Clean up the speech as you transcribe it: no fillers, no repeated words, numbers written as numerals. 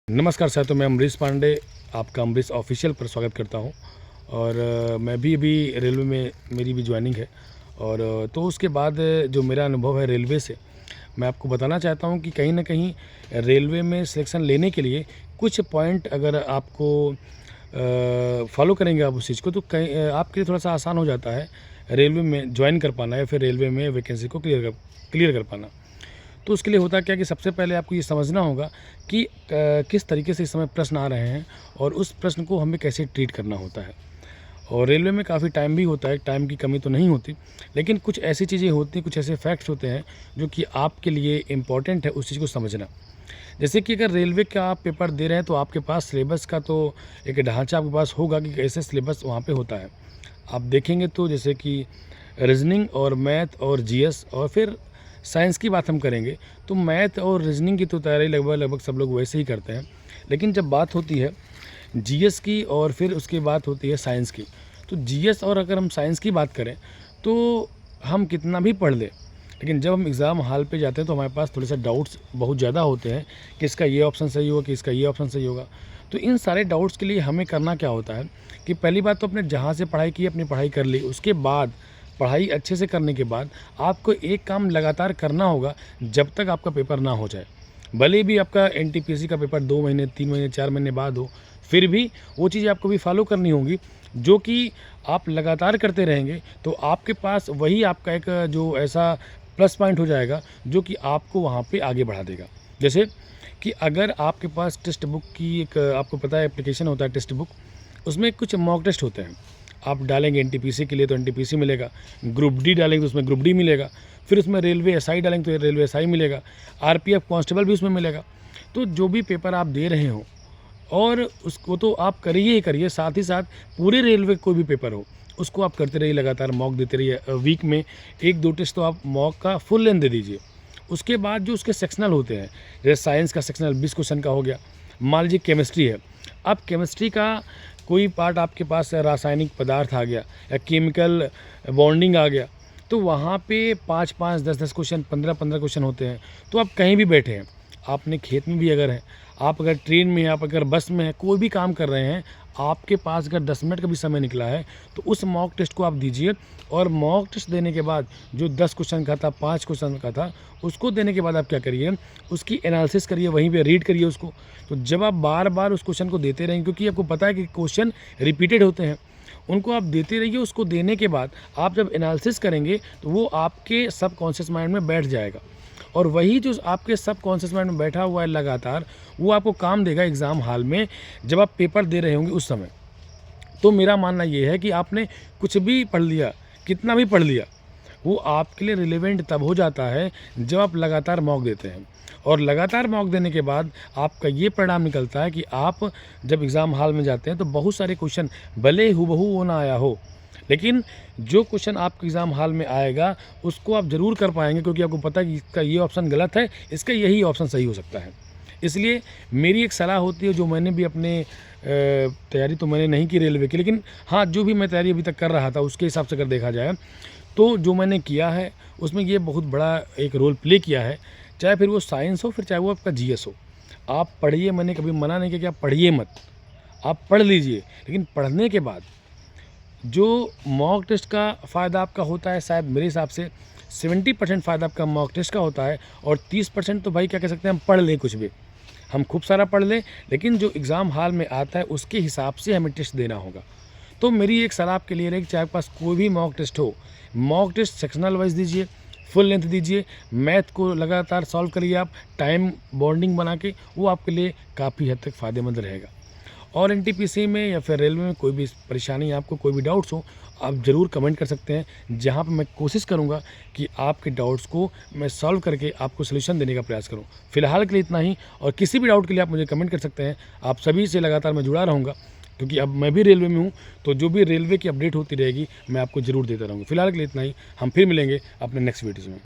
नमस्कार साथियों, मैं अमरीश पांडे आपका अमरीश ऑफिशियल पर स्वागत करता हूं। और मैं भी अभी रेलवे में मेरी भी ज्वाइनिंग है। और तो उसके बाद जो मेरा अनुभव है रेलवे से, मैं आपको बताना चाहता हूं कि कहीं ना कहीं रेलवे में सिलेक्शन लेने के लिए कुछ पॉइंट अगर आपको फॉलो करेंगे आप उस चीज़ को, तो कहीं आपके लिए थोड़ा सा आसान हो जाता है रेलवे में ज्वाइन कर पाना या फिर रेलवे में वैकेंसी को क्लियर कर पाना। तो उसके लिए होता क्या कि सबसे पहले आपको ये समझना होगा कि किस तरीके से इस समय प्रश्न आ रहे हैं और उस प्रश्न को हमें कैसे ट्रीट करना होता है। और रेलवे में काफ़ी टाइम भी होता है, टाइम की कमी तो नहीं होती, लेकिन कुछ ऐसी चीज़ें होती हैं, कुछ ऐसे फैक्ट्स होते हैं जो कि आपके लिए इम्पॉर्टेंट है उस चीज़ को समझना। जैसे कि अगर रेलवे का आप पेपर दे रहे हैं तो आपके पास सिलेबस का तो एक ढांचा आपके पास होगा कि कैसे सिलेबस वहाँ पे होता है। आप देखेंगे तो जैसे कि रीजनिंग और मैथ और जीएस और फिर साइंस की बात हम करेंगे तो मैथ और रीजनिंग की तो तैयारी लगभग सब लोग वैसे ही करते हैं। लेकिन जब बात होती है जीएस की और फिर उसके बात होती है साइंस की, तो जीएस और अगर हम साइंस की बात करें तो हम कितना भी पढ़ लें, लेकिन जब हम एग्ज़ाम हॉल पे जाते हैं तो हमारे पास थोड़े से डाउट्स बहुत ज़्यादा होते हैं कि इसका ये ऑप्शन सही होगा, कि इसका ये ऑप्शन सही होगा। तो इन सारे डाउट्स के लिए हमें करना क्या होता है कि पहली बात तो अपने जहाँ से पढ़ाई की अपनी पढ़ाई कर ली, उसके बाद पढ़ाई अच्छे से करने के बाद आपको एक काम लगातार करना होगा जब तक आपका पेपर ना हो जाए। भले भी आपका एनटीपीसी का पेपर 2 महीने 3 महीने 4 महीने बाद हो, फिर भी वो चीज़ आपको भी फॉलो करनी होगी जो कि आप लगातार करते रहेंगे तो आपके पास वही आपका एक जो ऐसा प्लस पॉइंट हो जाएगा जो कि आपको वहाँ पे आगे बढ़ा देगा। जैसे कि अगर आपके पास टेक्स्ट बुक की एक आपको पता है एप्लीकेशन होता है टेक्स्ट बुक, उसमें कुछ मॉक टेस्ट होते हैं। आप डालेंगे एनटीपीसी के लिए तो एनटीपीसी मिलेगा, ग्रुप डी डालेंगे तो उसमें ग्रुप डी मिलेगा, फिर उसमें रेलवे एसआई डालेंगे तो रेलवे एसआई मिलेगा, आरपीएफ कांस्टेबल भी उसमें मिलेगा। तो जो भी पेपर आप दे रहे हो और उसको तो आप करिए ही करिए, साथ ही साथ पूरे रेलवे कोई भी पेपर हो उसको आप करते रहिए, लगातार मॉक देते रहिए। वीक में 1-2 टेस्ट तो आप मॉक का फुल लेंथ दे दीजिए। उसके बाद जो उसके सेक्शनल होते हैं, जैसे साइंस का सेक्शनल 20 क्वेश्चन का हो गया, मान लीजिए केमिस्ट्री है, अब केमिस्ट्री का कोई पार्ट आपके पास रासायनिक पदार्थ आ गया या केमिकल बॉन्डिंग आ गया, तो वहाँ पे 5-5, 10-10 क्वेश्चन, 15-15 क्वेश्चन होते हैं। तो आप कहीं भी बैठे हैं, आपने खेत में भी अगर हैं, आप अगर ट्रेन में हैं, आप अगर बस में हैं, कोई भी काम कर रहे हैं, आपके पास अगर 10 मिनट का भी समय निकला है तो उस मॉक टेस्ट को आप दीजिए। और मॉक टेस्ट देने के बाद जो 10 क्वेश्चन का था, 5 क्वेश्चन का था, उसको देने के बाद आप क्या करिए, उसकी एनालिसिस करिए, वहीं पे रीड करिए उसको। तो जब आप बार बार उस क्वेश्चन को देते रहेंगे, क्योंकि आपको पता है कि क्वेश्चन रिपीटेड होते हैं, उनको आप देते रहिए। उसको देने के बाद आप जब एनालिसिस करेंगे तो वो आपके सबकॉन्शियस माइंड में बैठ जाएगा और वही जो आपके सबकॉन्शियस माइंड में बैठा हुआ है लगातार, वो आपको काम देगा एग्ज़ाम हॉल में जब आप पेपर दे रहे होंगे उस समय। तो मेरा मानना ये है कि आपने कुछ भी पढ़ लिया, कितना भी पढ़ लिया, वो आपके लिए रिलेवेंट तब हो जाता है जब आप लगातार मॉक देते हैं। और लगातार मॉक देने के बाद आपका ये परिणाम निकलता है कि आप जब एग्ज़ाम हॉल में जाते हैं तो बहुत सारे क्वेश्चन भले हूबहू वो ना आया हो, लेकिन जो क्वेश्चन आपके एग्ज़ाम हॉल में आएगा उसको आप ज़रूर कर पाएंगे, क्योंकि आपको पता है कि इसका ये ऑप्शन गलत है, इसका यही ऑप्शन सही हो सकता है। इसलिए मेरी एक सलाह होती है, जो मैंने भी अपने तैयारी तो मैंने नहीं की रेलवे की, लेकिन हाँ, जो भी मैं तैयारी अभी तक कर रहा था उसके हिसाब से अगर देखा जाए तो जो मैंने किया है उसमें ये बहुत बड़ा एक रोल प्ले किया है। चाहे फिर वो साइंस हो, फिर चाहे वो आपका जीएस हो, आप पढ़िए। मैंने कभी मना नहीं किया कि आप पढ़िए मत, आप पढ़ लीजिए, लेकिन पढ़ने के बाद जो मॉक टेस्ट का फ़ायदा आपका होता है, शायद मेरे हिसाब से 70% फ़ायदा आपका मॉक टेस्ट का होता है और 30% तो भाई क्या कह सकते हैं, हम पढ़ लें कुछ भी, हम खूब सारा पढ़ लें, लेकिन जो एग्ज़ाम हॉल में आता है उसके हिसाब से हमें टेस्ट देना होगा। तो मेरी एक सलाह आपके लिए रहेगी, चाहे आपके पास कोई भी मॉक टेस्ट हो, मॉक टेस्ट सेक्शनल वाइज दीजिए, फुल लेंथ दीजिए, मैथ को लगातार सॉल्व करिए आप टाइम बॉन्डिंग बना के, वो आपके लिए काफ़ी हद तक फ़ायदेमंद रहेगा। और एनटीपीसी में या फिर रेलवे में कोई भी परेशानी, आपको कोई भी डाउट्स हो, आप ज़रूर कमेंट कर सकते हैं, जहां पर मैं कोशिश करूंगा कि आपके डाउट्स को मैं सॉल्व करके आपको सलूशन देने का प्रयास करूं। फिलहाल के लिए इतना ही, और किसी भी डाउट के लिए आप मुझे कमेंट कर सकते हैं। आप सभी से लगातार मैं जुड़ा रहूँगा, क्योंकि अब मैं भी रेलवे में हूँ, तो जो भी रेलवे की अपडेट होती रहेगी मैं आपको ज़रूर देता रहूँगा। फिलहाल के लिए इतना ही, हम फिर मिलेंगे अपने नेक्स्ट वीडियोज़ में।